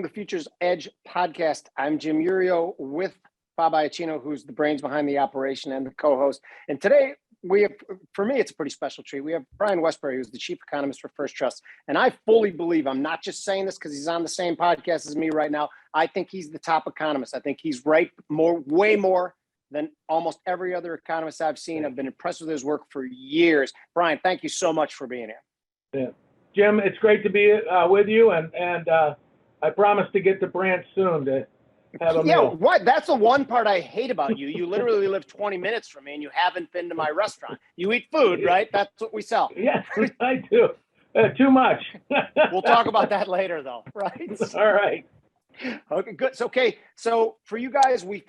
the Futures Edge podcast. I'm Jim Urio with Bob Iacchino, who's the brains behind the operation and the co-host. And today we have, for me, it's a pretty special treat. We have Brian Wesbury, who's the chief economist for First Trust. And I fully believe, I'm not just saying this because he's on the same podcast as me right now. I think he's the top economist. I think he's right way more than almost every other economist I've seen. I've been impressed with his work for years. Brian, thank you so much for being here. Yeah. Jim, it's great to be with you, and I promise to get to Branch soon to have a meal. What? That's the one part I hate about you. You literally live 20 minutes from me, and you haven't been to my restaurant. You eat food, right? That's what we sell. Yes, I do. Too much. We'll talk about that later, though, right? All right. Okay, good. So for you guys, we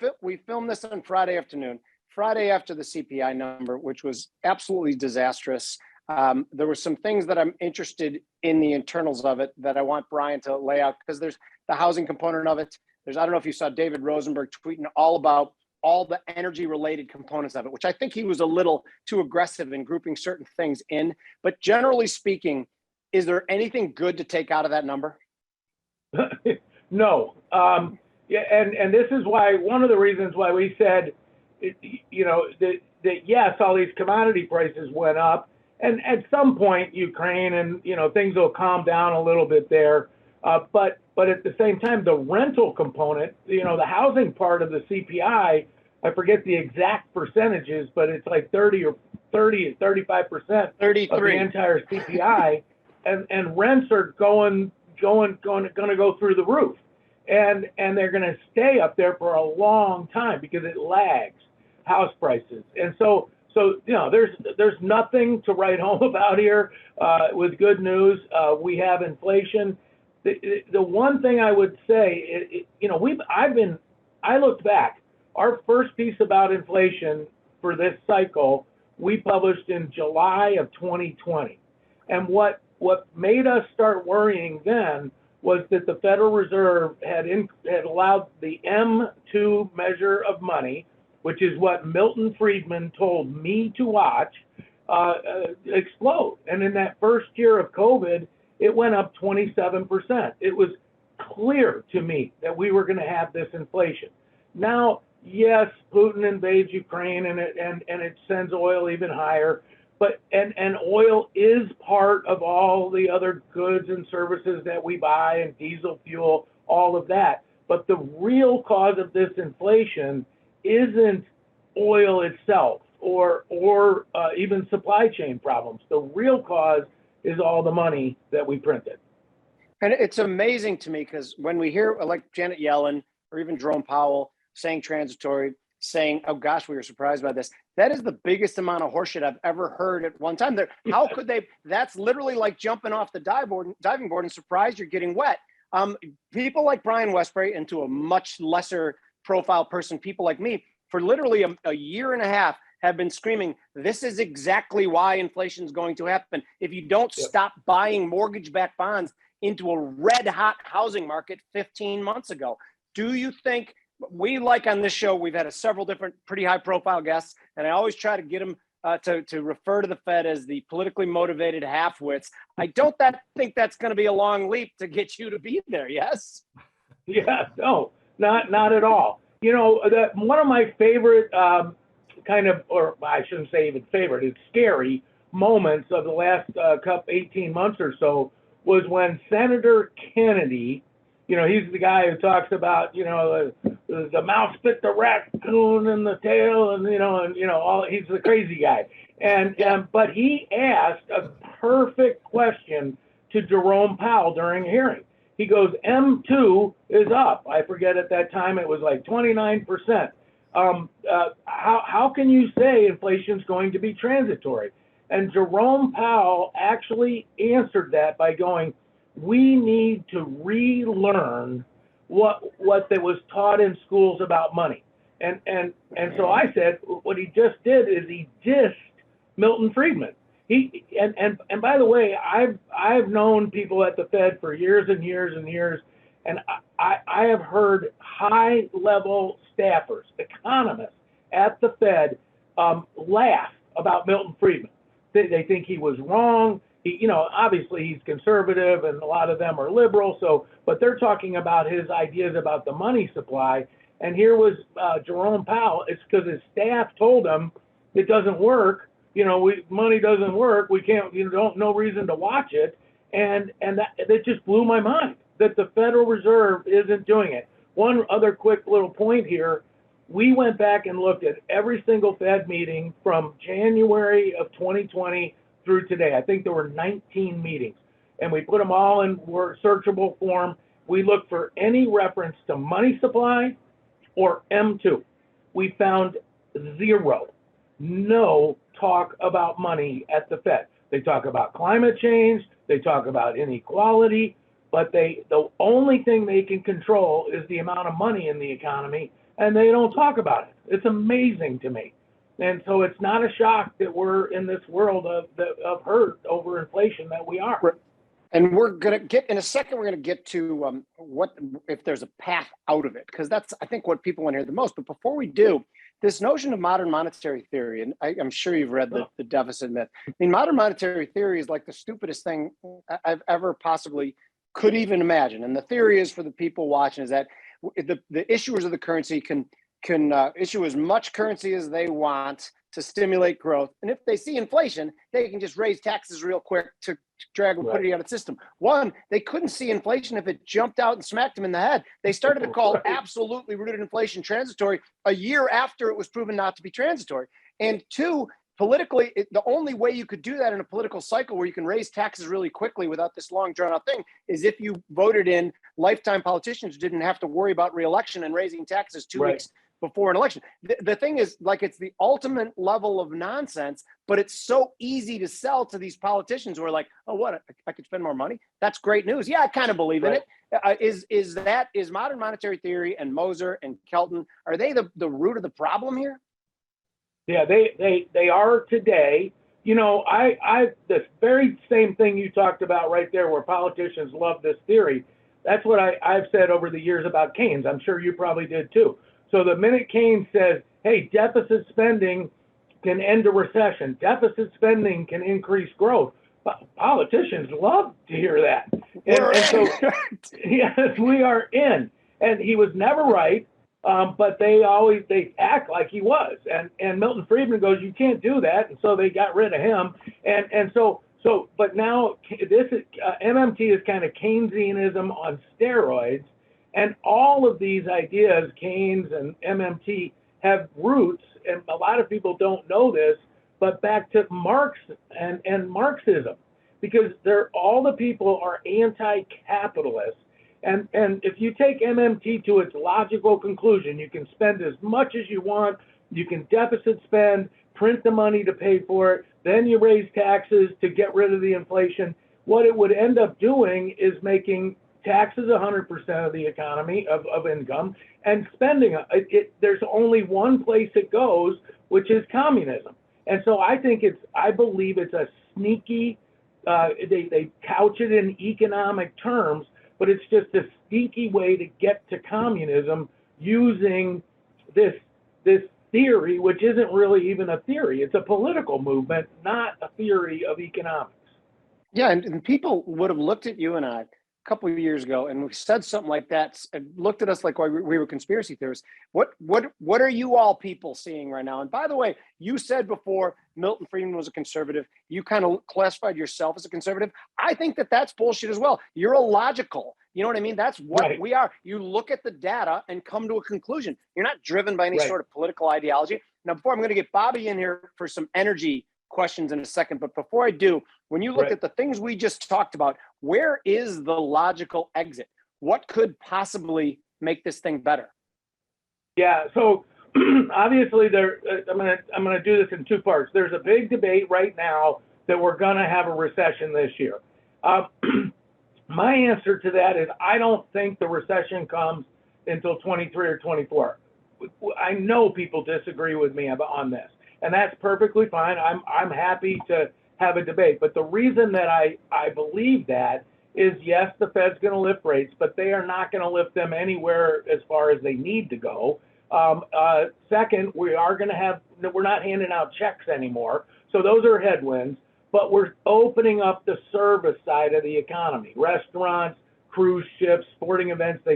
filmed this on Friday afternoon, Friday after the CPI number, which was absolutely disastrous. There were some things that I'm interested in the internals of it that I want Brian to lay out, because there's the housing component of it. I don't know if you saw David Rosenberg tweeting all about all the energy related components of it, which I think he was a little too aggressive in grouping certain things in. But generally speaking, is there anything good to take out of that number? No. Yeah, and this is why, one of the reasons why we said, that yes, all these commodity prices went up. And at some point, Ukraine and, things will calm down a little bit there. But at the same time, the rental component, the housing part of the CPI, I forget the exact percentages, but it's like 35%. 33 of the entire CPI, and rents are going to go through the roof, and they're going to stay up there for a long time because it lags house prices, and so there's nothing to write home about here. With good news, we have inflation. The one thing I would say, I looked back. Our first piece about inflation for this cycle we published in July of 2020, and what made us start worrying then was that the Federal Reserve had allowed the M2 measure of money, which is what Milton Friedman told me to watch, explode. And in that first year of COVID, it went up 27%. It was clear to me that we were going to have this inflation. Now, yes, Putin invades Ukraine and it sends oil even higher, but and oil is part of all the other goods and services that we buy, and diesel fuel, all of that. But the real cause of this inflation isn't oil itself or even supply chain problems. The real cause is all the money that we printed. And it's amazing to me because when we hear like Janet Yellen or even Jerome Powell saying transitory, saying, oh gosh, we were surprised by this, that is the biggest amount of horseshit I've ever heard at one time. How could they? That's literally like jumping off the diving board and surprised you're getting wet. People like Brian Wesbury, and to a much lesser profile person, people like me, for literally a year and a half have been screaming, this is exactly why inflation is going to happen. If you don't stop buying mortgage-backed bonds into a red-hot housing market 15 months ago. Do you think, we like on this show, we've had several different pretty high-profile guests, and I always try to get them to refer to the Fed as the politically motivated half-wits. I don't think that's going to be a long leap to get you to be there, yes? Yeah, no, not at all. One of my favorite or I shouldn't say even favorite, it's scary moments of the last 18 months or so was when Senator Kennedy, he's the guy who talks about, the mouse bit the raccoon in the tail, and he's the crazy guy. But he asked a perfect question to Jerome Powell during a hearing. He goes, M2 is up. I forget at that time it was like 29%. How can you say inflation's going to be transitory? And Jerome Powell actually answered that by going, we need to relearn what that was taught in schools about money. And so I said, what he just did is he dissed Milton Friedman. And by the way, I've known people at the Fed for years and years and years, and I have heard high-level staffers, economists at the Fed laugh about Milton Friedman. They think he was wrong. obviously he's conservative and a lot of them are liberal. So, but they're talking about his ideas about the money supply. And here was Jerome Powell. It's because his staff told him it doesn't work. Money doesn't work. We can't. No reason to watch it. And that just blew my mind that the Federal Reserve isn't doing it. One other quick little point here. We went back and looked at every single Fed meeting from January of 2020 through today. I think there were 19 meetings, and we put them all in searchable form. We looked for any reference to money supply or M2. We found zero, no talk about money at the Fed. They talk about climate change, they talk about inequality, but the only thing they can control is the amount of money in the economy, and they don't talk about it. It's amazing to me. And so it's not a shock that we're in this world of hurt over inflation that we are. And we're going to get, in a second, we're going to get to what, if there's a path out of it, because that's, I think, what people want to hear the most. But before we do, this notion of modern monetary theory, and I'm sure you've read the deficit myth. I mean, modern monetary theory is like the stupidest thing I've ever possibly could even imagine. And the theory is, for the people watching, is that the issuers of the currency can issue as much currency as they want to stimulate growth. And if they see inflation, they can just raise taxes real quick to drag liquidity out of the system. One, they couldn't see inflation if it jumped out and smacked them in the head. They started to call absolutely rooted inflation transitory a year after it was proven not to be transitory. And two, politically, the only way you could do that in a political cycle where you can raise taxes really quickly without this long drawn out thing is if you voted in lifetime politicians who didn't have to worry about reelection and raising taxes two weeks before an election. The thing is, like, it's the ultimate level of nonsense, but it's so easy to sell to these politicians who are like, oh, what, I could spend more money? That's great news. Yeah, I kind of believe in it. Is modern monetary theory and Moser and Kelton, are they the root of the problem here? Yeah, they are today. I this very same thing you talked about right there, where politicians love this theory. That's what I've said over the years about Keynes. I'm sure you probably did too. So the minute Keynes says, hey, deficit spending can end a recession, deficit spending can increase growth, politicians love to hear that. And so, yes, we are in. And he was never right, but they act like he was. And Milton Friedman goes, you can't do that. And so they got rid of him. And so, but now this is, MMT is kind of Keynesianism on steroids. And all of these ideas, Keynes and MMT, have roots, and a lot of people don't know this, but back to Marx and Marxism, because all the people are anti-capitalist. And if you take MMT to its logical conclusion, you can spend as much as you want, you can deficit spend, print the money to pay for it, then you raise taxes to get rid of the inflation. What it would end up doing is making taxes 100% of the economy of income, and spending there's only one place it goes, which is communism. And so I believe it's a sneaky, they couch it in economic terms, but it's just a sneaky way to get to communism using this theory, which isn't really even a theory. It's a political movement, not a theory of economics. Yeah, and people would have looked at you and I a couple of years ago, and we said something like that, and looked at us like we were conspiracy theorists. What are you all people seeing right now? And by the way, you said before Milton Friedman was a conservative. You kind of classified yourself as a conservative. I think that's bullshit as well. You're illogical. You know what I mean? That's what we are. You look at the data and come to a conclusion. You're not driven by any sort of political ideology. Now, before I'm going to get Bobby in here for some energy questions in a second, but before I do, when you look at the things we just talked about, where is the logical exit? What could possibly make this thing better? Yeah, so obviously I'm gonna do this in two parts. There's a big debate right now that we're gonna have a recession this year. My answer to that is I don't think the recession comes until 23 or 24. I know people disagree with me on this, and that's perfectly fine. I'm happy to have a debate. But the reason that I believe that is, yes, the Fed's going to lift rates, but they are not going to lift them anywhere as far as they need to go. Second, we're not handing out checks anymore. So those are headwinds. but we're opening up the service side of the economy. Restaurants, cruise ships, sporting events.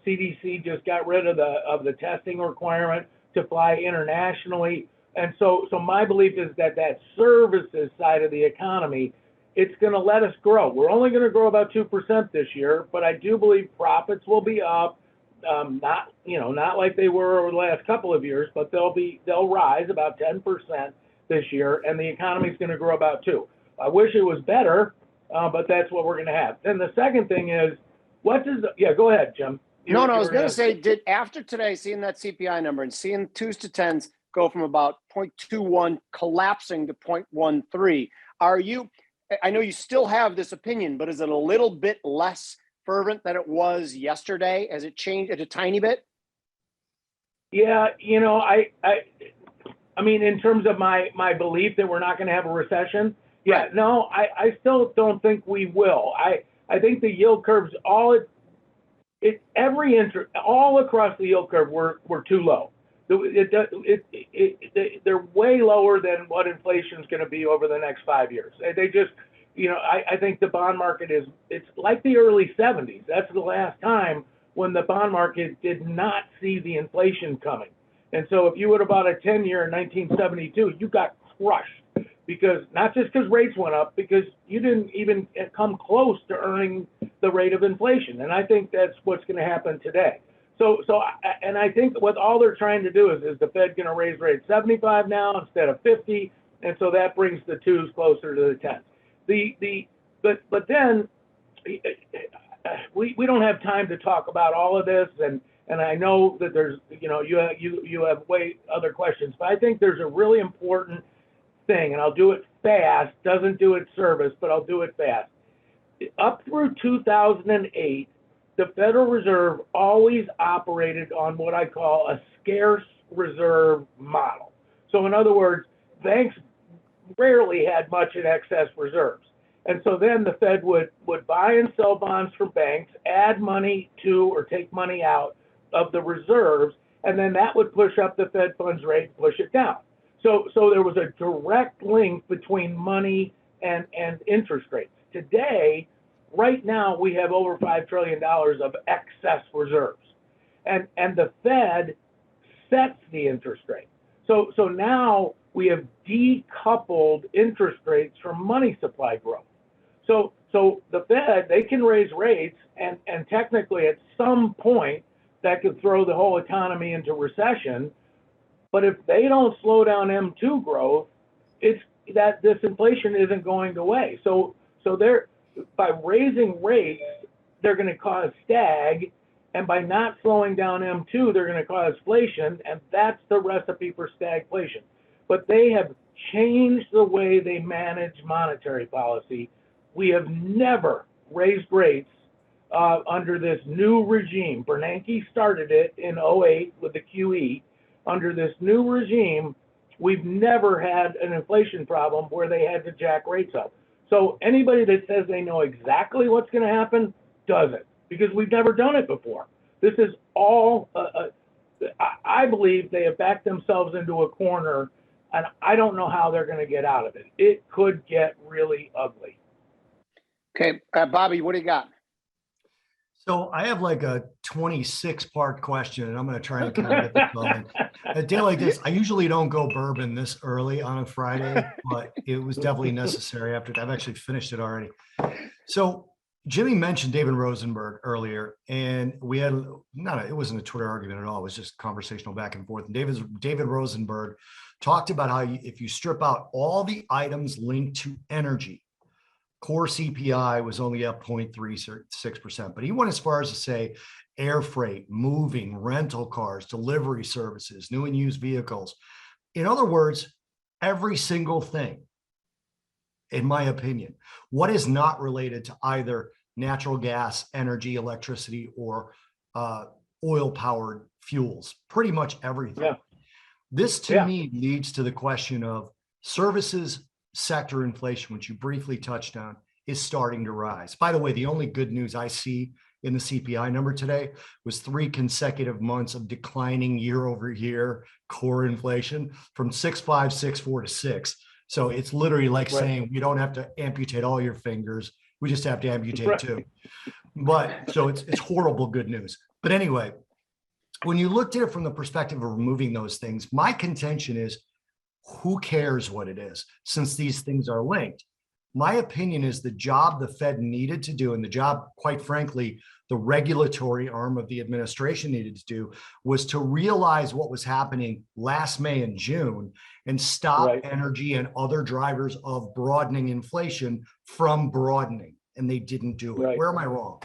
CDC just got rid of the testing requirement to fly internationally. And so my belief is that services side of the economy, it's going to let us grow. We're only going to grow about 2% this year, but I do believe profits will be up. Not like they were over the last couple of years, but they'll rise about 10% this year, and the economy is going to grow about 2%. I wish it was better, but that's what we're going to have. Then the second thing is, go ahead, Jim. No, I was going to say, after today, seeing that CPI number and seeing 2s to 10s go from about 0.21 collapsing to 0.13, I know you still have this opinion, but is it a little bit less fervent than it was yesterday? Has it changed a tiny bit? Yeah, I mean, in terms of my belief that we're not going to have a recession, right. No, I still don't think we will. I think the yield curves all across the yield curve we're too low. They're way lower than what inflation is going to be over the next 5 years. They just, I think the bond market it's like the early 70s. That's the last time when the bond market did not see the inflation coming. And so if you would have bought a 10-year in 1972, you got crushed, because not just because rates went up, because you didn't even come close to earning the rate of inflation. And I think that's what's going to happen today. And I think what all they're trying to do is the Fed going to raise rates 75 now instead of 50, and so that brings the 2s closer to the 10s. But then we don't have time to talk about all of this, and I know that there's you have way other questions, but I think there's a really important thing, and I'll do it fast. Doesn't do it service, but I'll do it fast. Up through 2008. The Federal Reserve always operated on what I call a scarce reserve model. So in other words, banks rarely had much in excess reserves. And so then the Fed would buy and sell bonds from banks, add money to or take money out of the reserves, and then that would push up the Fed funds rate, push it down. So there was a direct link between money and interest rates. Today, right now, we have over $5 trillion of excess reserves, and the Fed sets the interest rate. So now we have decoupled interest rates from money supply growth. So the Fed, they can raise rates, and technically at some point that could throw the whole economy into recession. But if they don't slow down M2 growth, it's that this inflation isn't going away. So they're by raising rates, they're going to cause stag, and by not slowing down M2, they're going to cause inflation, and that's the recipe for stagflation. But they have changed the way they manage monetary policy. We have never raised rates under this new regime. Bernanke started it in 2008 with the QE. Under this new regime, we've never had an inflation problem where they had to jack rates up. So anybody that says they know exactly what's going to happen doesn't, because we've never done it before. This is all, I believe they have backed themselves into a corner, and I don't know how they're going to get out of it. It could get really ugly. Okay, Bobby, what do you got? So I have like a 26-part question, and I'm going to try and kind of get this going. A day like this, I usually don't go bourbon this early on a Friday, but it was definitely necessary after I've actually finished it already. So Jimmy mentioned David Rosenberg earlier, and we had it wasn't a Twitter argument at all. It was just conversational back and forth. And David Rosenberg talked about how if you strip out all the items linked to energy, core CPI was only up 0.36%, but he went as far as to say air freight, moving, rental cars, delivery services, new and used vehicles. In other words, every single thing, in my opinion, what is not related to either natural gas, energy, electricity, or oil-powered fuels, pretty much everything. Yeah. This to me leads to the question of services sector inflation, which you briefly touched on, is starting to rise. By the way, the only good news I see in the CPI number today was 3 consecutive months of declining year over year core inflation from 6.5, 6.4 to 6. So it's literally like Right. saying we don't have to amputate all your fingers. We just have to amputate Right. two. But so it's horrible good news. But anyway, when you looked at it from the perspective of removing those things, my contention is who cares what it is since these things are linked? My opinion is the job the Fed needed to do, and the job, quite frankly, the regulatory arm of the administration needed to do, was to realize what was happening last May and June and stop Right. energy and other drivers of broadening inflation from broadening. And they didn't do it. Right. Where am I wrong?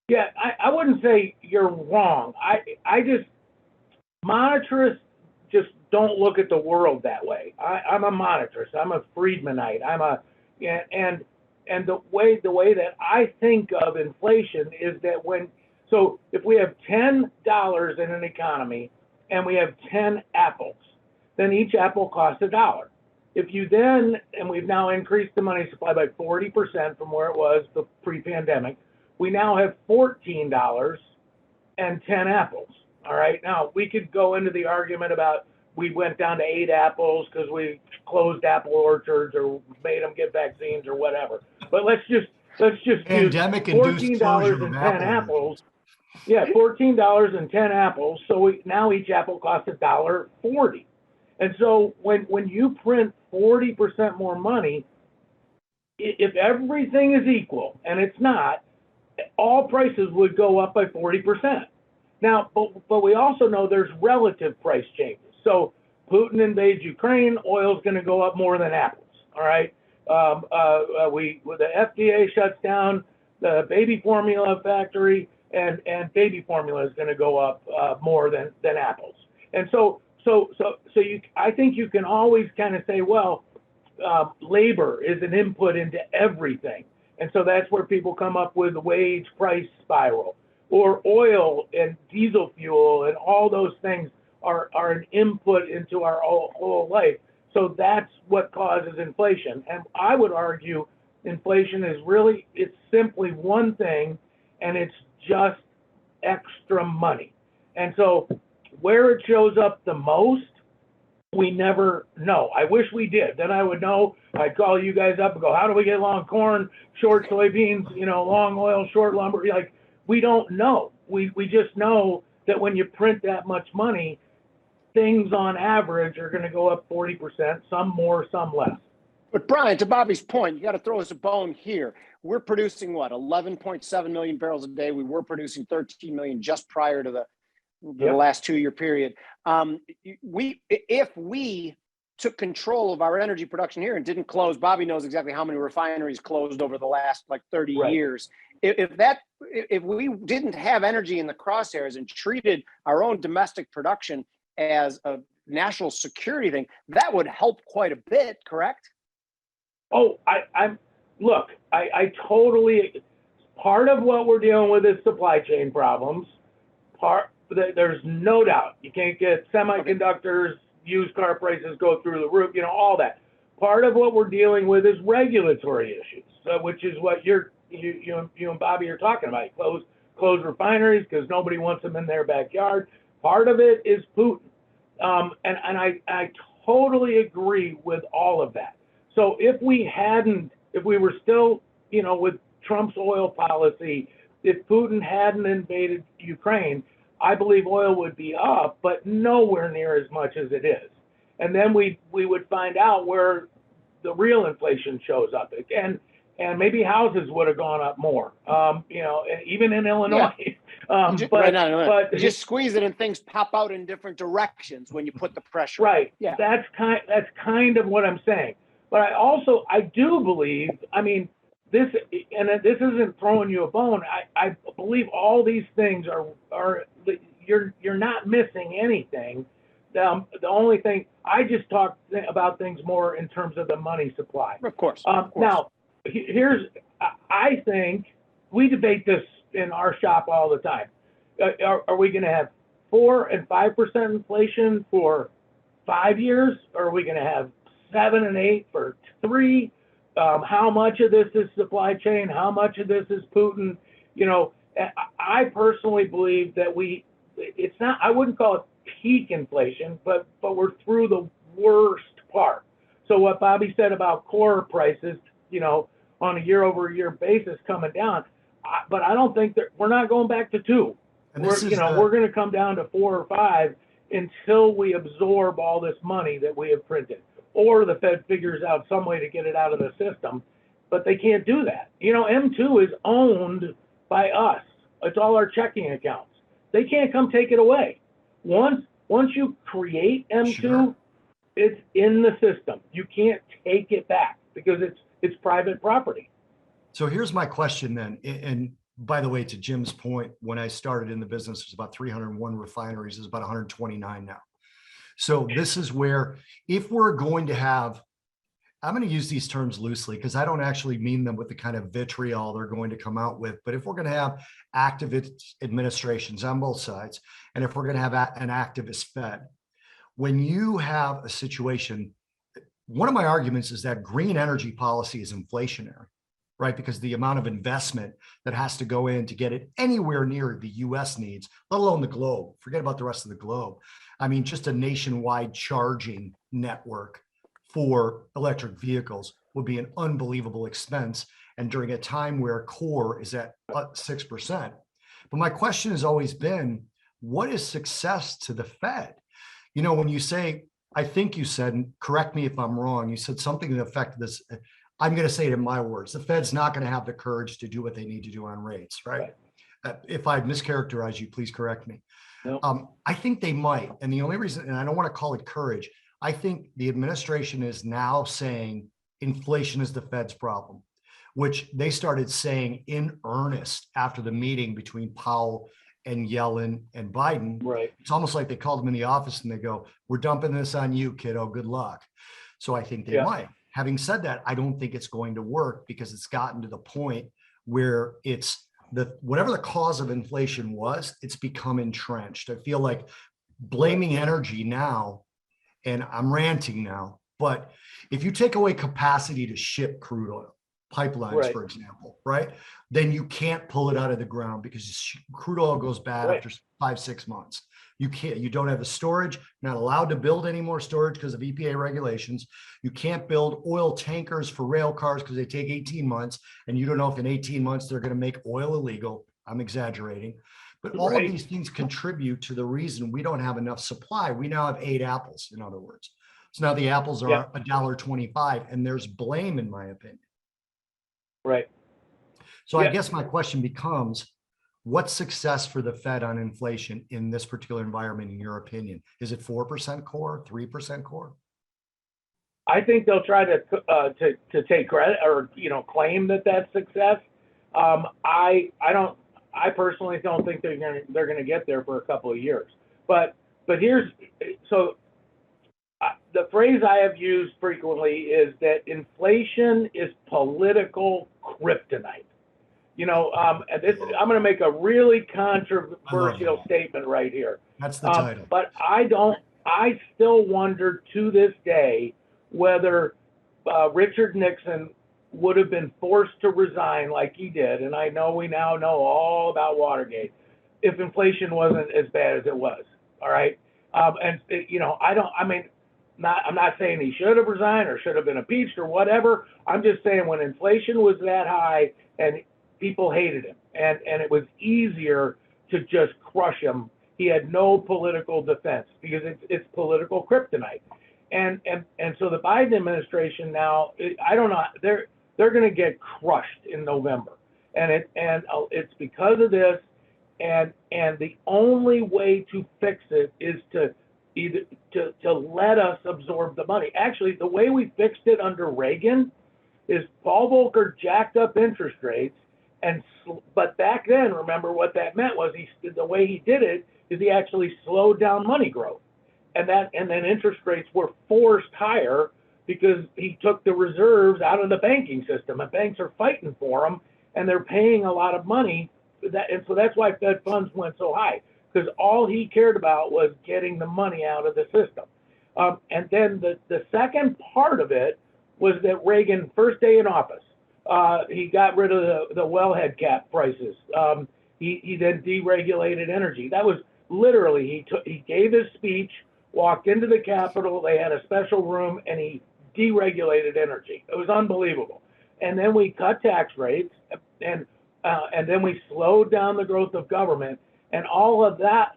Yeah, I wouldn't say you're wrong. I just, monetarists just don't look at the world that way. I'm a monetarist. I'm a Friedmanite. And the way that I think of inflation is that so if we have $10 in an economy and we have 10 apples, then each apple costs $1. If you then, and we've now increased the money supply by 40% from where it was the pre-pandemic, we now have $14 and 10 apples. All right. Now we could go into the argument about we went down to 8 apples because we closed apple orchards or made them get vaccines or whatever. But let's just Pandemic use induced closure $14 and of 10 Apple. apples. Yeah, $14 and 10 apples. So now each apple costs $1.40. And so when you print 40% more money, if everything is equal, and it's not, all prices would go up by 40%. Now, but we also know there's relative price changes. So Putin invades Ukraine, oil's going to go up more than apples. All right. The FDA shuts down the baby formula factory, and baby formula is going to go up more than apples. And so I think you can always kind of say, well, labor is an input into everything. And so that's where people come up with the wage price spiral, or oil and diesel fuel, and all those things are an input into our whole life. So that's what causes inflation. And I would argue inflation is it's simply one thing, and it's just extra money. And so where it shows up the most, we never know. I wish we did. Then I would know. I'd call you guys up and go, how do we get long corn, short soybeans, long oil, short lumber? Like, we don't know. We just know that when you print that much money, things on average are going to go up 40%, some more, some less. But Brian, to Bobby's point, you got to throw us a bone here. We're producing 11.7 million barrels a day. We were producing 13 million just prior to the last 2-year period. If we took control of our energy production here and didn't close, Bobby knows exactly how many refineries closed over the last 30 Right. years. If we didn't have energy in the crosshairs and treated our own domestic production as a national security thing, that would help quite a bit, correct? Oh, I totally, part of what we're dealing with is supply chain problems. There's no doubt you can't get semiconductors, used car prices go through the roof, all that. Part of what we're dealing with is regulatory issues, which is what you and Bobby are talking about. Close refineries because nobody wants them in their backyard. Part of it is Putin. And I totally agree with all of that. So if we were still, with Trump's oil policy, if Putin hadn't invaded Ukraine, I believe oil would be up, but nowhere near as much as it is. And then we would find out where the real inflation shows up. And maybe houses would have gone up more, even in Illinois. Yeah. But just squeeze it and things pop out in different directions when you put the pressure. Right. Yeah. That's kind of what I'm saying. But I do believe, this isn't throwing you a bone. I believe all these things are you're not missing anything. The only thing, I just talk about things more in terms of the money supply. Of course. Now, I think we debate this in our shop all the time. Are we going to have 4 and 5% inflation for 5 years? Or are we going to have 7 and 8 for 3? How much of this is supply chain? How much of this is Putin? I personally believe that it's not, I wouldn't call it peak inflation, but we're through the worst part. So what Bobby said about core prices, on a year-over-year basis coming down, but I don't think that we're not going back to 2. We're going to come down to 4 or 5 until we absorb all this money that we have printed, or the Fed figures out some way to get it out of the system. But they can't do that. M2 is owned by us. It's all our checking accounts. They can't come take it away. Once you create M2, Sure. it's in the system. You can't take it back because it's private property. So here's my question then. And by the way, to Jim's point, when I started in the business, it was about 301 refineries. There's about 129 now. So this is where, if we're going to have, I'm going to use these terms loosely because I don't actually mean them with the kind of vitriol they're going to come out with. But if we're going to have activist administrations on both sides, and if we're going to have an activist Fed, when you have a situation, one of my arguments is that green energy policy is inflationary, right? Because the amount of investment that has to go in to get it anywhere near the US needs, let alone the globe, forget about the rest of the globe. I mean, just a nationwide charging network for electric vehicles would be an unbelievable expense. And during a time where core is at 6%. But my question has always been, what is success to the Fed? When you say, I think you said, and correct me if I'm wrong, you said something to the effect of this, I'm going to say it in my words, the Fed's not going to have the courage to do what they need to do on rates, right? If I mischaracterize you, please correct me. No. I think they might. And the only reason, and I don't want to call it courage, I think the administration is now saying inflation is the Fed's problem, which they started saying in earnest after the meeting between Powell and Yellen and Biden. Right. It's almost like they called them in the office and they go, we're dumping this on you, kiddo, good luck. So I think they might. Having said that, I don't think it's going to work because it's gotten to the point where it's whatever the cause of inflation was, it's become entrenched. I feel like blaming energy now, and I'm ranting now, but if you take away capacity to ship crude oil, pipelines, for example, right? Then you can't pull it out of the ground because crude oil goes bad after 5-6 months. You don't have the storage, not allowed to build any more storage because of EPA regulations. You can't build oil tankers for rail cars because they take 18 months. And you don't know if in 18 months they're going to make oil illegal. I'm exaggerating. But all of these things contribute to the reason we don't have enough supply. We now have 8 apples, in other words. So now the apples are $1.25, and there's blame, in my opinion. Right. So I guess my question becomes, what's success for the Fed on inflation in this particular environment, in your opinion? Is it 4% core, 3% core? I think they'll try to take credit or claim that that's success. I personally don't think they're going to get there for a couple of years. But the phrase I have used frequently is that inflation is political kryptonite. I'm going to make a really controversial statement right here. That's the title. But I still wonder to this day whether Richard Nixon would have been forced to resign like he did, and we now know all about Watergate, if inflation wasn't as bad as it was. All right. I'm not saying he should have resigned or should have been impeached or whatever. I'm just saying when inflation was that high and people hated him and it was easier to just crush him, he had no political defense because it's political kryptonite. And so the Biden administration now, I don't know, they're going to get crushed in November. And it's because of this. And the only way to fix it is to let us absorb the money. Actually, the way we fixed it under Reagan is Paul Volcker jacked up interest rates, but back then, remember what that meant was the way he did it is he actually slowed down money growth, and then interest rates were forced higher because he took the reserves out of the banking system, and banks are fighting for them, and they're paying a lot of money. And so that's why Fed funds went so high, because all he cared about was getting the money out of the system. And then the second part of it was that Reagan, first day in office, he got rid of the wellhead cap prices. He then deregulated energy. That was literally, he gave his speech, walked into the Capitol, they had a special room, and he deregulated energy. It was unbelievable. And then we cut tax rates, and then we slowed down the growth of government, and all of that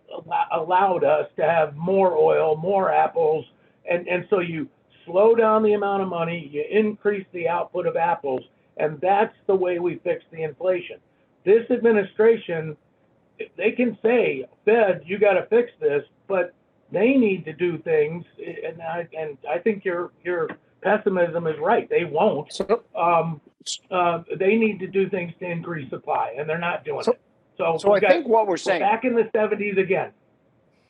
allowed us to have more oil, more apples, and so you slow down the amount of money, you increase the output of apples, and that's the way we fix the inflation. This administration, they can say, Fed, you got to fix this, but they need to do things, and I think your pessimism is right. They won't. They need to do things to increase supply, and they're not doing it. So I think what we're saying, back in the 70s again.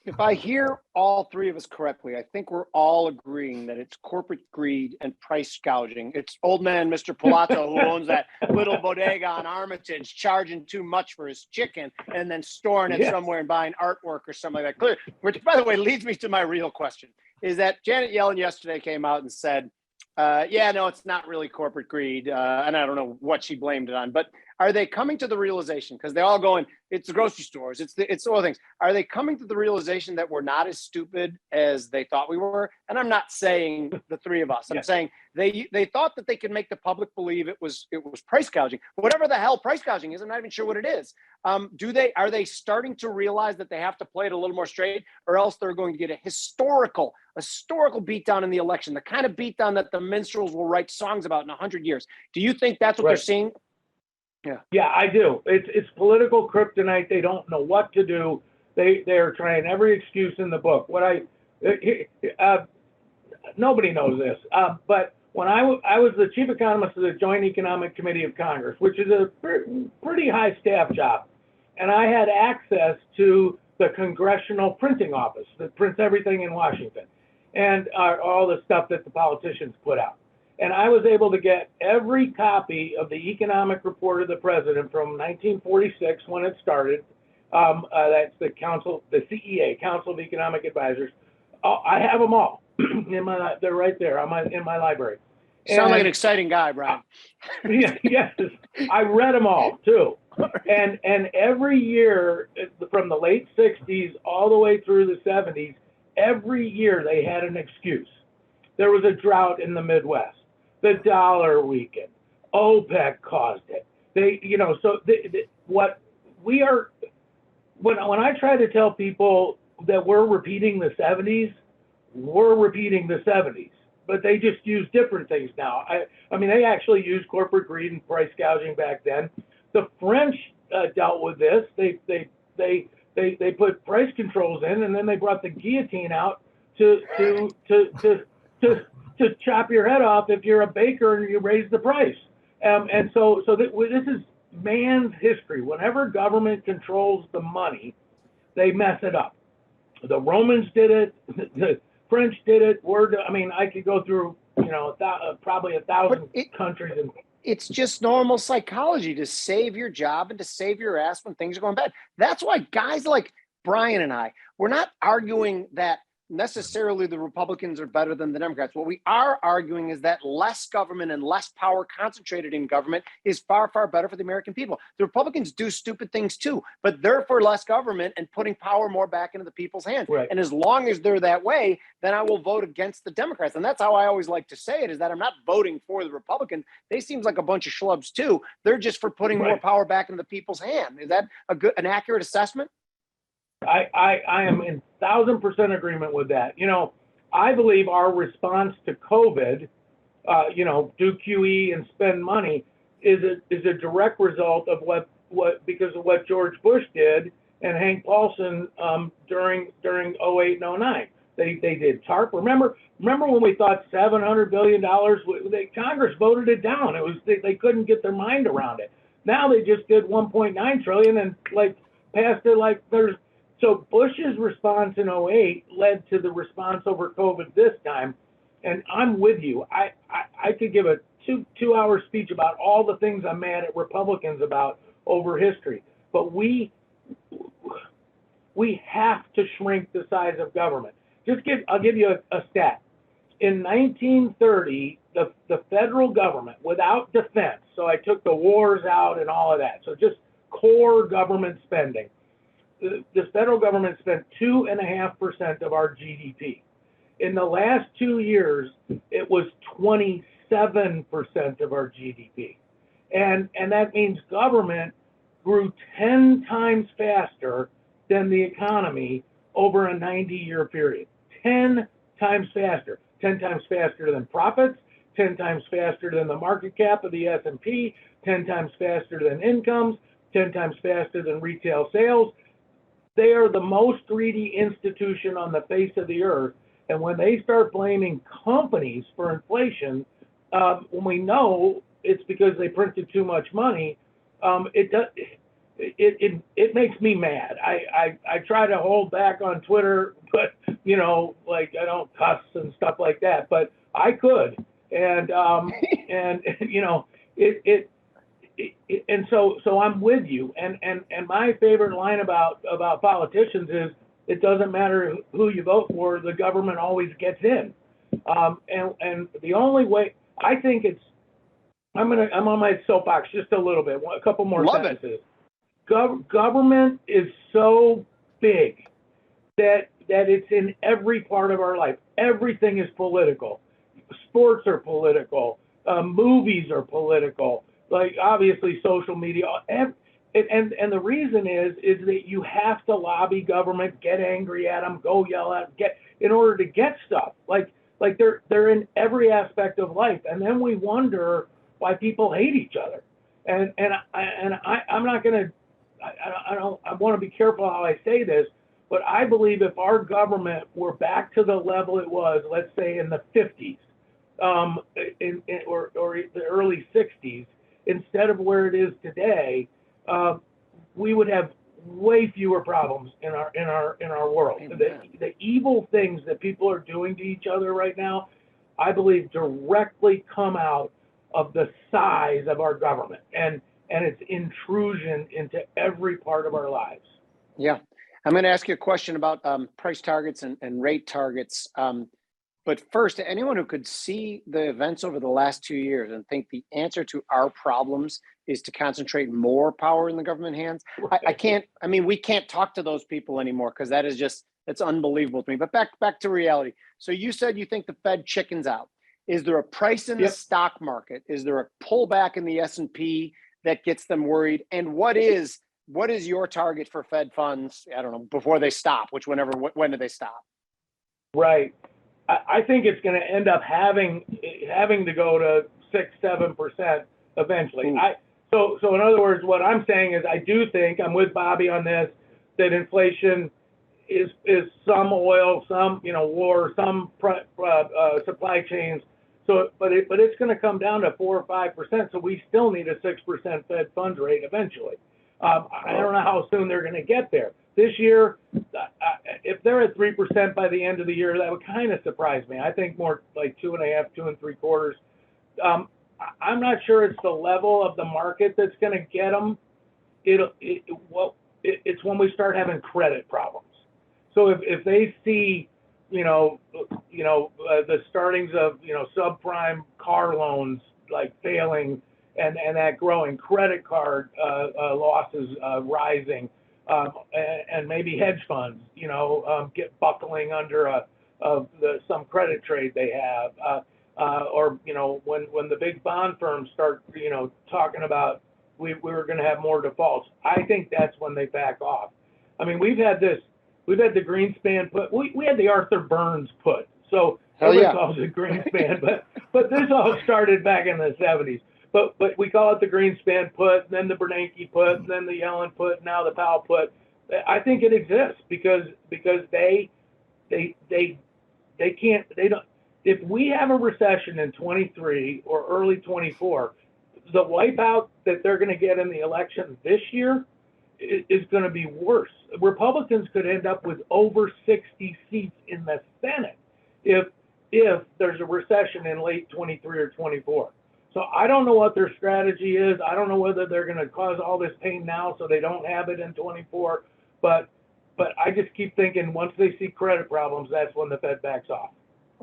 if I hear all three of us correctly, I think we're all agreeing that it's corporate greed and price gouging. It's old man Mr. Palazzo who owns that little bodega on Armitage charging too much for his chicken and then storing it somewhere and buying artwork or something like that. Clear, which, by the way, leads me to my real question, is that Janet Yellen yesterday came out and said, yeah, no, it's not really corporate greed. And I don't know what she blamed it on, but are they coming to the realization, because they're all going, it's the grocery stores, it's all things. Are they coming to the realization that we're not as stupid as they thought we were? And I'm not saying the three of us. I'm saying they thought that they could make the public believe it was price gouging. Whatever the hell price gouging is, I'm not even sure what it is. Are they starting to realize that they have to play it a little more straight, or else they're going to get a historical beatdown in the election, the kind of beatdown that the minstrels will write songs about in 100 years? Do you think that's what they're seeing? Yeah, I do. It's political kryptonite. They don't know what to do. They're trying every excuse in the book. Nobody knows this, but when I was the chief economist of the Joint Economic Committee of Congress, which is a pretty high staff job, and I had access to the Congressional Printing Office that prints everything in Washington and all the stuff that the politicians put out. And I was able to get every copy of the economic report of the president from 1946 when it started. That's the CEA, Council of Economic Advisors. I have them all. They're right there in my library. Sound like an exciting guy, Brian. Yes, I read them all too. And every year from the late 60s all the way through the 70s, every year they had an excuse. There was a drought in the Midwest. The dollar weakened. OPEC caused it. When I try to tell people that we're repeating the 70s, we're repeating the 70s, but they just use different things now. I mean, they actually used corporate greed and price gouging back then. The French dealt with this. They put price controls in, and then they brought the guillotine out to chop your head off if you're a baker and you raise the price. And so this is man's history. Whenever government controls the money, they mess it up. The Romans did it. The French did it. I could go through, probably 1,000 countries. It's just normal psychology to save your job and to save your ass when things are going bad. That's why guys like Brian and I, we're not arguing that necessarily the Republicans are better than the Democrats. What we are arguing is that less government and less power concentrated in government is far, far better for the American people. The Republicans do stupid things too, but they're for less government and putting power more back into the people's hands. Right. And as long as they're that way, then I will vote against the Democrats. And that's how I always like to say it, is that I'm not voting for the Republicans. They seem like a bunch of schlubs too. They're just for putting more power back into the people's hand. Is that an accurate assessment? I am in 1,000% agreement with that. I believe our response to COVID, do QE and spend money, is a direct result of because of what George Bush did and Hank Paulson during 08 and 09. They did TARP. Remember when we thought $700 billion? Congress voted it down. They couldn't get their mind around it. Now they just did 1.9 trillion and passed it So Bush's response in 08 led to the response over COVID this time, and I'm with you. I could give a two-hour speech about all the things I'm mad at Republicans about over history, but we have to shrink the size of government. I'll give you a stat. In 1930, the federal government, without defense, so I took the wars out and all of that, so just core government spending, the federal government spent 2.5% of our GDP. In the last 2 years, it was 27% of our GDP. And that means government grew 10 times faster than the economy over a 90-year period. 10 times faster. 10 times faster than profits, 10 times faster than the market cap of the S&P, 10 times faster than incomes, 10 times faster than retail sales. They are the most greedy institution on the face of the earth. And when they start blaming companies for inflation, when we know it's because they printed too much money, it makes me mad. I try to hold back on Twitter, but like I don't cuss and stuff like that, but I could, and and so I'm with you. And my favorite line about politicians is it doesn't matter who you vote for, the government always gets in. And the only way I think I'm on my soapbox just a little bit, a couple more sentences. Government is so big that it's in every part of our life. Everything is political. Sports are political. Movies are political. Like obviously social media. And the reason is that you have to lobby government, get angry at them, go yell at them, in order to get stuff. Like they're in every aspect of life, and then we wonder why people hate each other. And I'm not gonna. I want to be careful how I say this, but I believe if our government were back to the level it was, let's say in the 50s, or the early 60s, instead of where it is today, we would have way fewer problems in our world. The evil things that people are doing to each other right now, I believe, directly come out of the size of our government and its intrusion into every part of our lives. Yeah. I'm going to ask you a question about price targets and rate targets. But first, anyone who could see the events over the last 2 years and think the answer to our problems is to concentrate more power in the government hands, we can't talk to those people anymore because it's unbelievable to me. But back to reality. So you said you think the Fed chickens out. Is there a price in the stock market? Is there a pullback in the S&P that gets them worried? And what is your target for Fed funds? I don't know, before they stop, when do they stop? Right. I think it's going to end up having to go to 6-7% eventually. So in other words, what I'm saying is I do think I'm with Bobby on this, that inflation is some oil, some war, some supply chains. So but it's going to come down to 4 or 5%. So we still need a 6% Fed funds rate eventually. I don't know how soon they're going to get there. This year, if they're at 3% by the end of the year, that would kind of surprise me. I think more like 2.5, 2 3/4. I'm not sure it's the level of the market that's going to get them. It's when we start having credit problems. So if they see, the startings of subprime car loans like failing and that growing, credit card losses rising. And maybe hedge funds, get buckling under some credit trade they have, or when the big bond firms start, talking about we were going to have more defaults. I think that's when they back off. I mean, we've had the Greenspan put, we had the Arthur Burns put, so everybody calls it Greenspan, but this all started back in the 70s. But we call it the Greenspan put, then the Bernanke put, then the Yellen put, now the Powell put. I think it exists because they can't, they don't. If we have a recession in 23 or early 24, the wipeout that they're going to get in the election this year is going to be worse. Republicans could end up with over 60 seats in the Senate if there's a recession in late 23 or 24. So I don't know what their strategy is. I don't know whether they're going to cause all this pain now so they don't have it in 24. But I just keep thinking once they see credit problems, that's when the Fed backs off.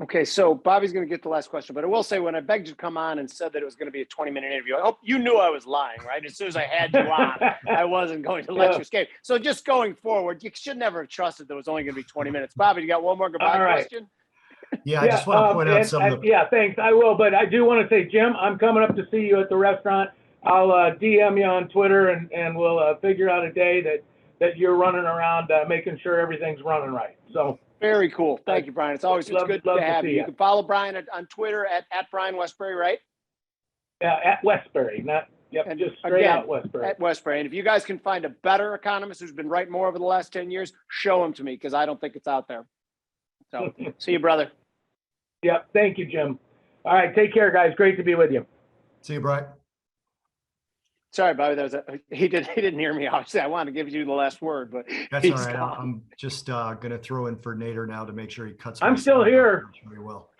Okay, so Bobby's going to get the last question, but I will say when I begged you to come on and said that it was going to be a 20-minute interview, I hope you knew I was lying, right? As soon as I had you on, I wasn't going to let you escape. So just going forward, you should never have trusted that it was only going to be 20 minutes. Bobby, you got one more goodbye question? Yeah, I just want to point out some of the. Yeah, thanks. I will, but I do want to say, Jim, I'm coming up to see you at the restaurant. I'll DM you on Twitter, and we'll figure out a day that you're running around making sure everything's running right. So very cool. Thank you, Brian. It's good to have you. You can follow Brian on Twitter at Brian Wesbury, right? Yeah, at Wesbury, not and just straight again, out Wesbury. At Wesbury. And if you guys can find a better economist who's been right more over the last 10 years, show him to me, because I don't think it's out there. So see you, brother. Yep. Thank you, Jim. All right. Take care, guys. Great to be with you. See you, Brian. Sorry, Bobby. He didn't hear me. Obviously, I wanted to give you the last word, but that's all right. I'm just gonna throw in for Nader now to make sure he cuts. I'm still here. Very well.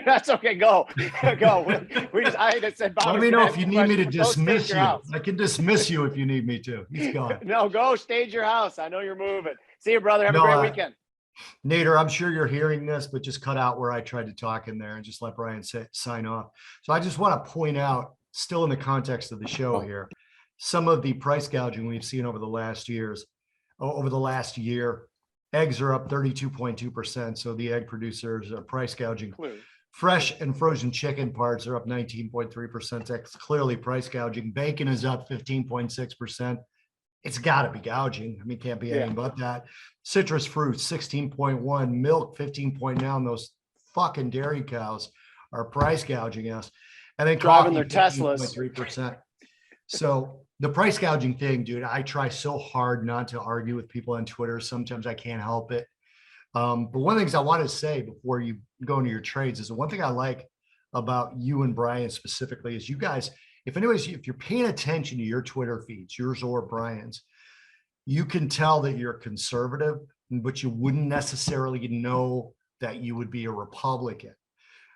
That's okay. Go. I just said, Bobby. Let me know if you need me to dismiss you. I can dismiss you if you need me to. He's gone. No, go stage your house. I know you're moving. See you, brother. Have a great weekend. Nader, I'm sure you're hearing this, but just cut out where I tried to talk in there and just let Brian sign off. So I just want to point out, still in the context of the show here, some of the price gouging we've seen over the last year. Eggs are up 32.2%. So the egg producers are price gouging. Clearly. Fresh and frozen chicken parts are up 19.3%. That's clearly price gouging. Bacon is up 15.6%. It's got to be gouging. I mean, can't be anything but that. Citrus fruits, 16.1, milk, 15.9. Those fucking dairy cows are price gouging us. And then driving coffee, their Teslas. 3%. So the price gouging thing, dude, I try so hard not to argue with people on Twitter. Sometimes I can't help it. But one of the things I want to say before you go into your trades is the one thing I like about you and Brian specifically is you guys, if you're paying attention to your Twitter feeds, yours or Brian's, you can tell that you're conservative, but you wouldn't necessarily know that you would be a Republican,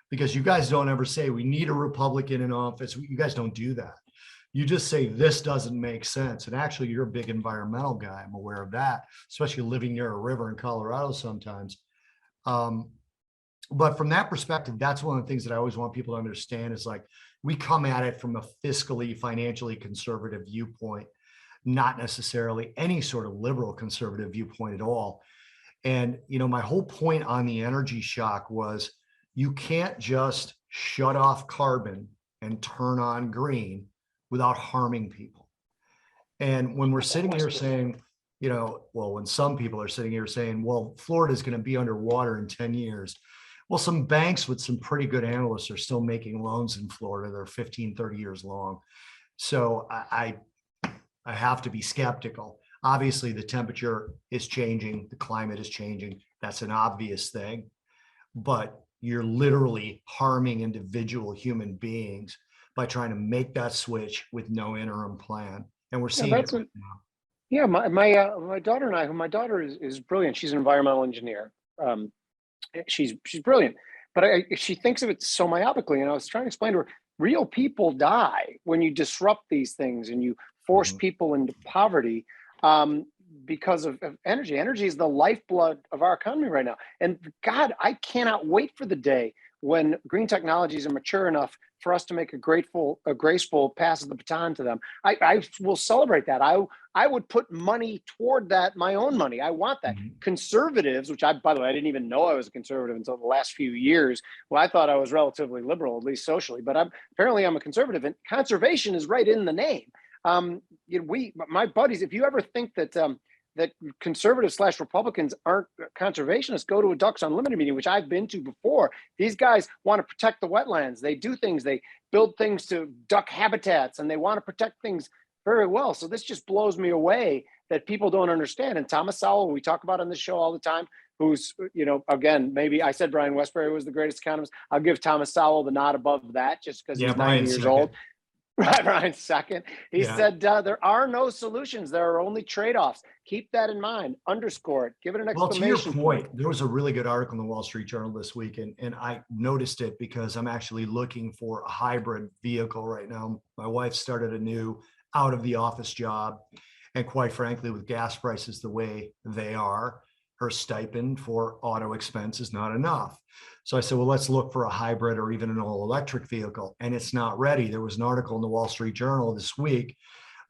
because you guys don't ever say we need a Republican in office. You guys don't do that. You just say this doesn't make sense. And actually, you're a big environmental guy. I'm aware of that, especially living near a river in Colorado sometimes. But from that perspective, that's one of the things that I always want people to understand is like, we come at it from a fiscally, financially conservative viewpoint, not necessarily any sort of liberal conservative viewpoint at all. And, my whole point on the energy shock was you can't just shut off carbon and turn on green without harming people. And when we're sitting here saying, when some people are sitting here saying, well, Florida is going to be underwater in 10 years. Well, some banks with some pretty good analysts are still making loans in Florida. They're 15, 30 years long. So I have to be skeptical. Obviously, the temperature is changing. The climate is changing. That's an obvious thing. But you're literally harming individual human beings by trying to make that switch with no interim plan. And we're seeing it right now. Yeah, my daughter and I, my daughter is brilliant. She's an environmental engineer. She's brilliant, but she thinks of it so myopically. And I was trying to explain to her, real people die when you disrupt these things and you force people into poverty because of energy. Energy is the lifeblood of our economy right now. And God, I cannot wait for the day when green technologies are mature enough for us to make a graceful pass of the baton to them. I will celebrate that. I would put money toward that, my own money. I want that. Conservatives, which by the way, I didn't even know I was a conservative until the last few years. Well, I thought I was relatively liberal, at least socially, but apparently I'm a conservative, and conservation is right in the name. My buddies, if you ever think that that conservatives / Republicans aren't conservationists, go to a Ducks Unlimited meeting, which I've been to before. These guys want to protect the wetlands. They do things, they build things to duck habitats, and they want to protect things very well. So this just blows me away that people don't understand. And Thomas Sowell, we talk about on this show all the time, who's, again, maybe I said Brian Wesbury was the greatest economist. I'll give Thomas Sowell the nod above that just because he's 90 years old. Brian's second. He said there are no solutions. There are only trade-offs. Keep that in mind. Underscore it. Give it an exclamation Well, to your point, there was a really good article in the Wall Street Journal this week, and I noticed it because I'm actually looking for a hybrid vehicle right now. My wife started a new out-of-the-office job, and quite frankly, with gas prices the way they are, her stipend for auto expense is not enough. So I said, well, let's look for a hybrid or even an all-electric vehicle. And it's not ready. There was an article in the Wall Street Journal this week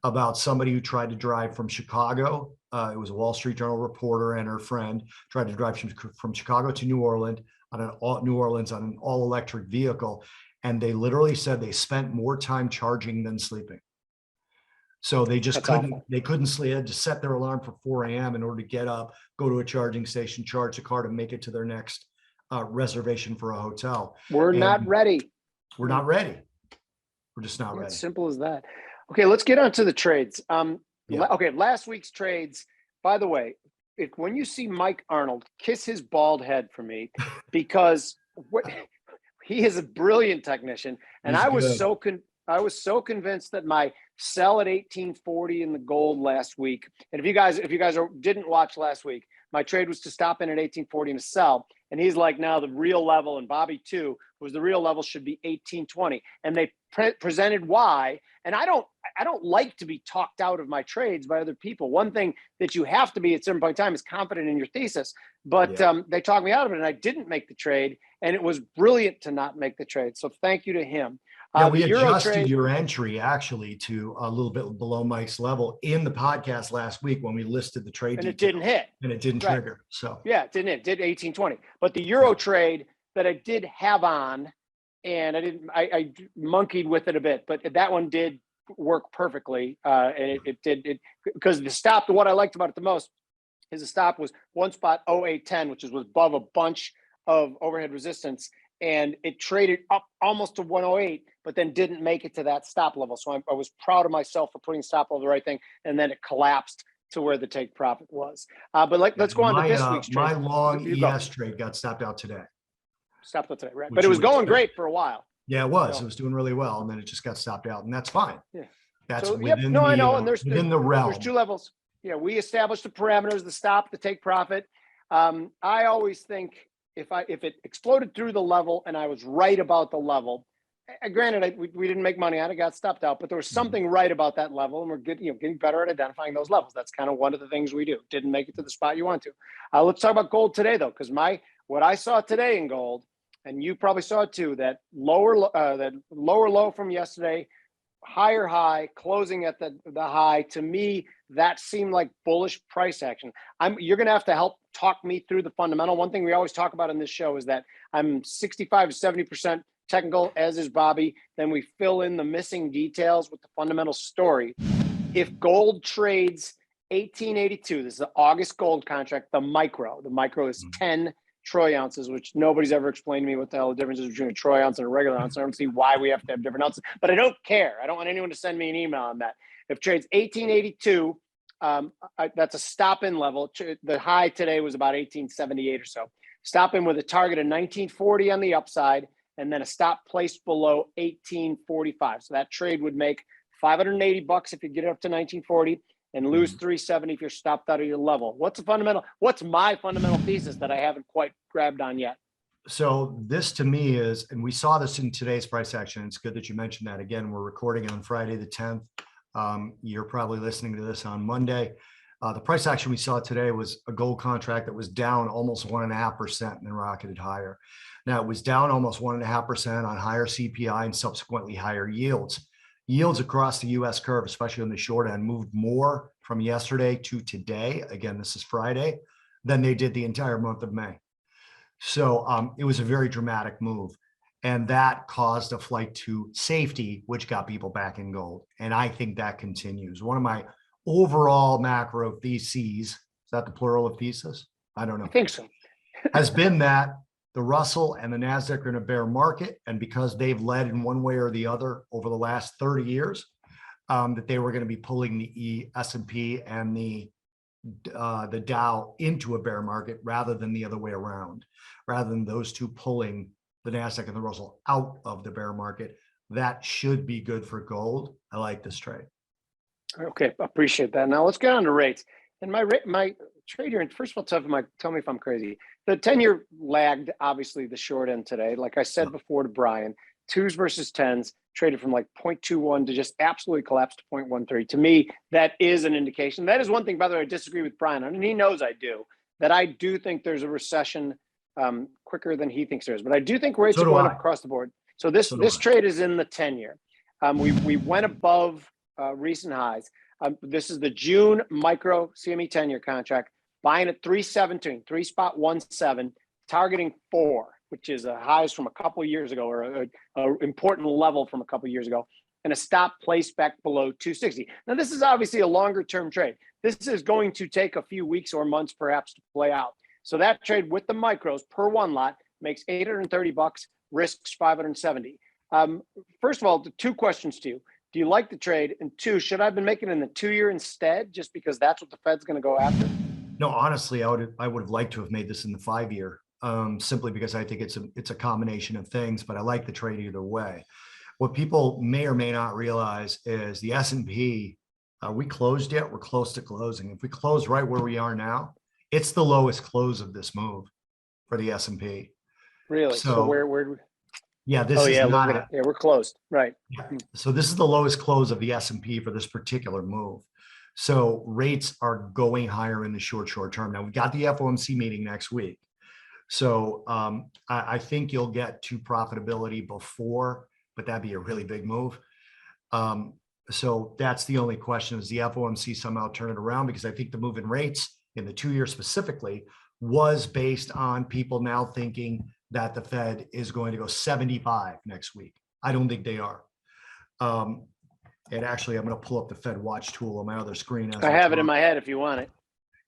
about somebody who tried to drive from Chicago. It was a Wall Street Journal reporter and her friend tried to drive from Chicago to New Orleans New Orleans on an all electric vehicle. And they literally said they spent more time charging than sleeping. So they just couldn't sleep. They had to set their alarm for 4 a.m. in order to get up, go to a charging station, charge the car to make it to their next reservation for a hotel. We're not ready. We're not ready. We're just not ready. It's simple as that. Okay, let's get on to the trades. Yeah. Okay, last week's trades, by the way, when you see Mike Arnold, kiss his bald head for me, because he is a brilliant technician. And I was so convinced that my sell at 1840 in the gold last week. And if you guys didn't watch last week, my trade was to stop in at 1840 and to sell. And he's like, now the real level, and Bobby too, was the real level should be 1820. And they presented why. And I don't like to be talked out of my trades by other people. One thing that you have to be at a certain point in time is confident in your thesis. But they talked me out of it, and I didn't make the trade. And it was brilliant to not make the trade. So thank you to him. Yeah, we adjusted your entry actually to a little bit below Mike's level in the podcast last week when we listed the trade. And it didn't hit. And it didn't trigger. So yeah, it didn't hit. It did 1820. But the Euro trade that I did have on, and I monkeyed with it a bit, but that one did work perfectly. And it did because the stop, what I liked about it the most is the stop was one spot 0810, which was above a bunch of overhead resistance. And it traded up almost to 108, but then didn't make it to that stop level. So I was proud of myself for putting stop level the right thing. And then it collapsed to where the take profit was. But let's go on to this week's trade. My long ES trade got stopped out today. Stopped out today, right? But it was going great for a while. Yeah, it was. It was doing really well. And then it just got stopped out. And that's fine. Yeah. That's within the realm. There's two levels. Yeah, we established the parameters, the stop, the take profit. I always think, if it exploded through the level and I was right about the level, granted we didn't make money on it, got stopped out, but there was something right about that level, and we're getting better at identifying those levels. That's kind of one of the things we do. Didn't make it to the spot you want to. Let's talk about gold today though, because what I saw today in gold, and you probably saw it too, that lower low from yesterday, higher high, closing at the high. To me, that seemed like bullish price action. You're going to have to help talk me through the fundamental. One thing we always talk about in this show is that I'm 65 to 70% technical, as is Bobby. Then we fill in the missing details with the fundamental story. If gold trades 1882, this is the August gold contract, the micro is 10 troy ounces, which nobody's ever explained to me what the hell the difference is between a troy ounce and a regular ounce. I don't see why we have to have different ounces, but I don't care. I don't want anyone to send me an email on that. If trades 1882, that's a stop in level. The high today was about 1878 or so. Stop in with a target of 1940 on the upside, and then a stop placed below 1845. So that trade would make $580 if you get it up to 1940 and lose 370 if you're stopped out of your level. What's my fundamental thesis that I haven't quite grabbed on yet? So this to me is, and we saw this in today's price action. It's good that you mentioned that. Again, we're recording on Friday the 10th. You're probably listening to this on Monday. The price action we saw today was a gold contract that was down almost 1.5% and then rocketed higher. Now it was down almost 1.5% on higher CPI and subsequently higher yields. Yields across the US curve, especially on the short end, moved more from yesterday to today. Again, this is Friday, than they did the entire month of May. So it was a very dramatic move. And that caused a flight to safety, which got people back in gold. And I think that continues. One of my overall macro theses, is that the plural of thesis? I don't know. I think so. Has been that the Russell and the NASDAQ are in a bear market. And because they've led in one way or the other over the last 30 years, that they were going to be pulling the S&P and the Dow into a bear market rather than the other way around, rather than those two pulling the NASDAQ and the Russell out of the bear market. That should be good for gold. I like this trade. Okay, appreciate that. Now let's get on to rates. And my trade here, and first of all, tell me if I'm crazy. The 10-year lagged, obviously, the short end today. Like I said before to Brian, 2s versus 10s traded from like 0.21 to just absolutely collapsed to 0.13. To me, that is an indication. That is one thing, by the way, I disagree with Brian on, and he knows I do, that I do think there's a recession quicker than he thinks there is. But I do think rates are going up across the board. So this trade is in the 10-year. We went above recent highs. This is the June micro CME 10-year contract, buying at 317, 3.17, targeting 4. which is a highs from a couple of years ago, or a important level from a couple of years ago, and a stop placed back below 260. Now, this is obviously a longer term trade. This is going to take a few weeks or months perhaps to play out. So that trade with the micros per one lot makes $830, risks 570. First of all, the two questions to you. Do you like the trade? And two, should I have been making it in the 2-year instead, just because that's what the Fed's going to go after? No, honestly, I would have liked to have made this in the 5-year, simply because I think it's a combination of things, but I like the trade either way. What people may or may not realize is the S&P, are we closed yet? We're close to closing. If we close right where we are now, it's the lowest close of this move for the S&P. Really? So where yeah, this is not look at it. Yeah, we're closed. Right. Yeah. So this is the lowest close of the S&P for this particular move. So rates are going higher in the short term. Now we got the FOMC meeting next week. So I think you'll get to profitability before, but that'd be a really big move. So that's the only question, is the FOMC somehow turn it around? Because I think the move in rates in the 2-year specifically was based on people now thinking that the Fed is going to go 75 next week. I don't think they are. And actually, I'm going to pull up the Fed Watch tool on my other screen. I have it in my head if you want it.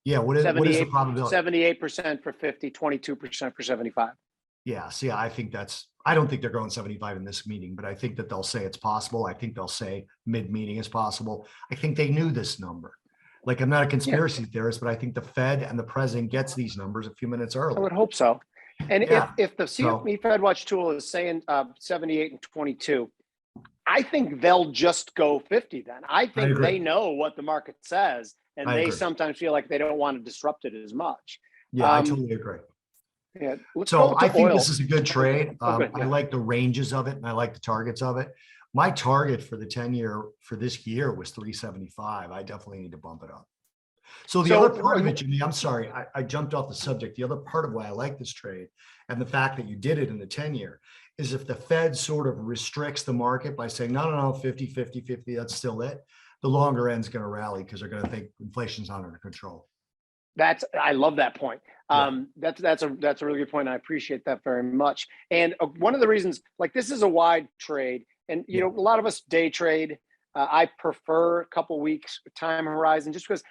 Yeah, what is the probability? 78% for 50, 22% for 75. Yeah, see, I don't think they're going 75 in this meeting, but I think that they'll say it's possible. I think they'll say mid-meeting is possible. I think they knew this number. Like, I'm not a conspiracy theorist, but I think the Fed and the president gets these numbers a few minutes early. I would hope so. And if the CFP Fed Watch tool is saying 78 and 22, I think they'll just go 50 then. I think they know what the market says, and they sometimes feel like they don't want to disrupt it as much. Yeah, I totally agree. Yeah. So I think this is a good trade. I like the ranges of it, and I like the targets of it. My target for the 10-year for this year was 375. I definitely need to bump it up. So the other part of it, Jimmy, I'm sorry, I jumped off the subject. The other part of why I like this trade, and the fact that you did it in the 10-year, is if the Fed sort of restricts the market by saying, no, 50, 50, 50, that's still it, the longer end's going to rally because they're going to think inflation's not under control. I love that point. That's a really good point. I appreciate that very much. And one of the reasons, like, this is a wide trade, and you know, a lot of us day trade. I prefer a couple weeks time horizon, just because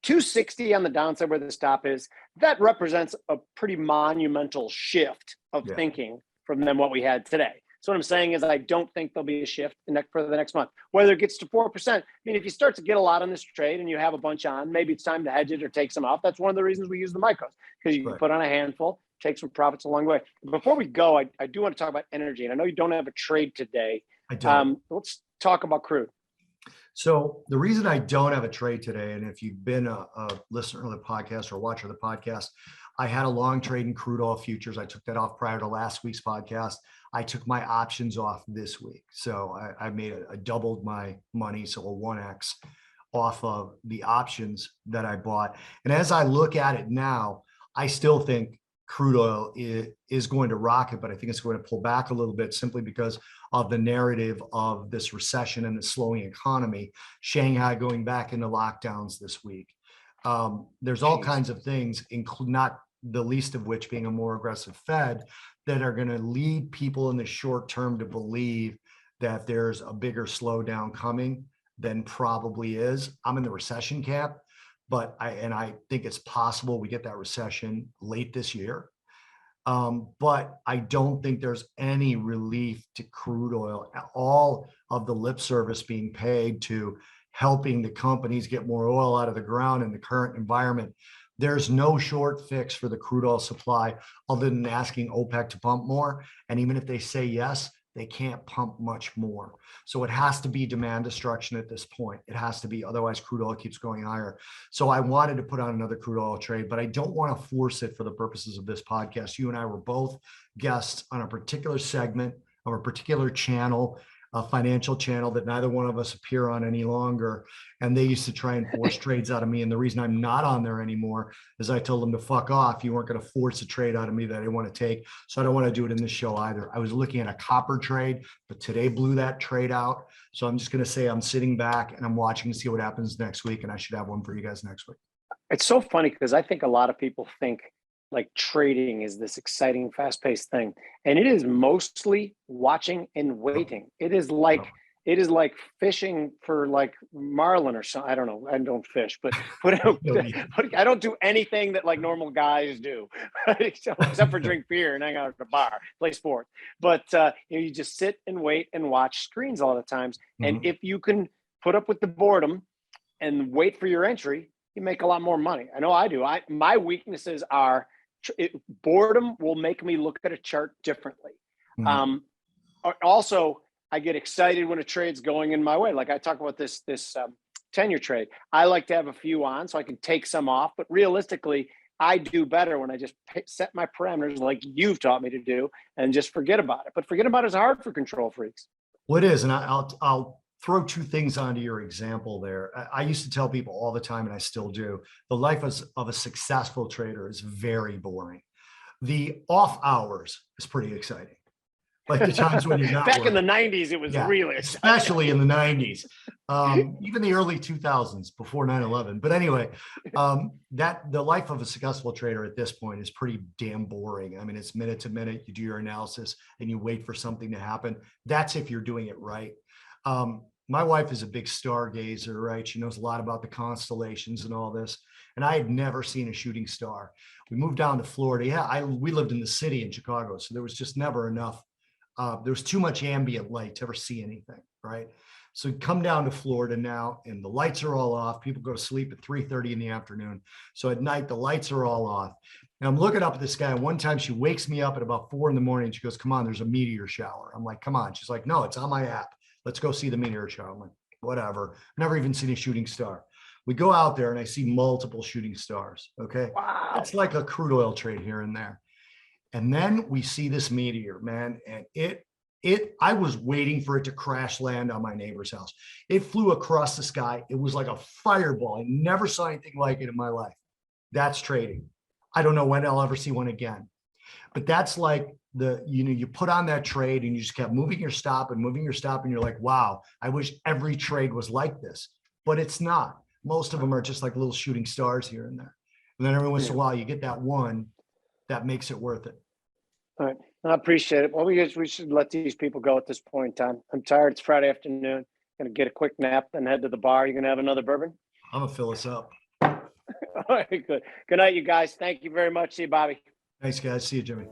260 on the downside where the stop is, that represents a pretty monumental shift of thinking from then what we had today. So what I'm saying is, I don't think there'll be a shift for the next month, whether it gets to 4%. I mean, if you start to get a lot on this trade and you have a bunch on, maybe it's time to hedge it or take some off. That's one of the reasons we use the micros, because you can put on a handful, take some profits along the way. Before we go, I do want to talk about energy, and I know you don't have a trade today. I don't. Let's talk about crude. So the reason I don't have a trade today, and if you've been a listener to the podcast or watcher of the podcast, I had a long trade in crude oil futures. I took that off prior to last week's podcast. I took my options off this week. So I doubled my money, so a 1x off of the options that I bought. And as I look at it now, I still think crude oil is going to rocket, but I think it's going to pull back a little bit simply because of the narrative of this recession and the slowing economy. Shanghai going back into lockdowns this week. There's all kinds of things, not the least of which being a more aggressive Fed, that are going to lead people in the short term to believe that there's a bigger slowdown coming than probably is. I'm in the recession camp, but I think it's possible we get that recession late this year. But I don't think there's any relief to crude oil. All of the lip service being paid to helping the companies get more oil out of the ground in the current environment. There's no short fix for the crude oil supply other than asking OPEC to pump more. And even if they say yes, they can't pump much more. So it has to be demand destruction at this point. It has to be, otherwise crude oil keeps going higher. So I wanted to put on another crude oil trade, but I don't want to force it for the purposes of this podcast. You and I were both guests on a particular segment of a particular channel, a financial channel that neither one of us appear on any longer. And they used to try and force trades out of me. And the reason I'm not on there anymore is I told them to fuck off. You weren't going to force a trade out of me that I didn't want to take. So I don't want to do it in this show either. I was looking at a copper trade, but today blew that trade out. So I'm just going to say I'm sitting back and I'm watching to see what happens next week. And I should have one for you guys next week. It's so funny because I think a lot of people think like trading is this exciting, fast-paced thing, and it is mostly watching and waiting. It is like fishing for like marlin or something. I don't know. I don't fish, but I don't do anything that like normal guys do, except for drink beer and hang out at the bar, play sports. But you just sit and wait and watch screens a lot of times. And if you can put up with the boredom and wait for your entry, you make a lot more money. I know I do. My weaknesses are boredom will make me look at a chart differently. Also, I get excited when a trade's going in my way. Like I talk about this 10-year trade. I like to have a few on so I can take some off, but realistically, I do better when I just set my parameters like you've taught me to do and just forget about it. But forget about it is hard for control freaks. Well, it is, and I'll throw two things onto your example there. I used to tell people all the time, and I still do, the life of a successful trader is very boring. The off hours is pretty exciting. Like the times when you're not back working. in the 90s, it was really exciting. Especially in the 90s, even the early 2000s before 9/11. But anyway, that the life of a successful trader at this point is pretty damn boring. I mean, it's minute to minute. You do your analysis and you wait for something to happen. That's if you're doing it right. My wife is a big stargazer, right? She knows a lot about the constellations and all this. And I had never seen a shooting star. We moved down to Florida. Yeah, we lived in the city in Chicago, so there was just never enough. There was too much ambient light to ever see anything, right? So come down to Florida now, and the lights are all off. People go to sleep at 3:30 in the afternoon. So at night, the lights are all off. And I'm looking up at this guy. One time she wakes me up at about 4 in the morning. She goes, "Come on, there's a meteor shower." I'm like, "Come on." She's like, "No, it's on my app. Let's go see the meteor shower." I'm like, "Whatever." Never even seen a shooting star. We go out there and I see multiple shooting stars. Okay. Wow. It's like a crude oil trade here and there. And then we see this meteor, man, and I was waiting for it to crash land on my neighbor's house. It flew across the sky. It was like a fireball. I never saw anything like it in my life. That's trading. I don't know when I'll ever see one again. But that's like you put on that trade and you just kept moving your stop and you're like, wow, I wish every trade was like this. But it's not. Most of them are just like little shooting stars here and there. And then every once in a while you get that one that makes it worth it. All right. I appreciate it. Well, we should let these people go at this point in time. I'm tired. It's Friday afternoon. Gonna get a quick nap, then head to the bar. You gonna have another bourbon? I'm gonna fill us up. All right, good. Good night, you guys. Thank you very much. See you, Bobby. Thanks, guys. See you, Jimmy.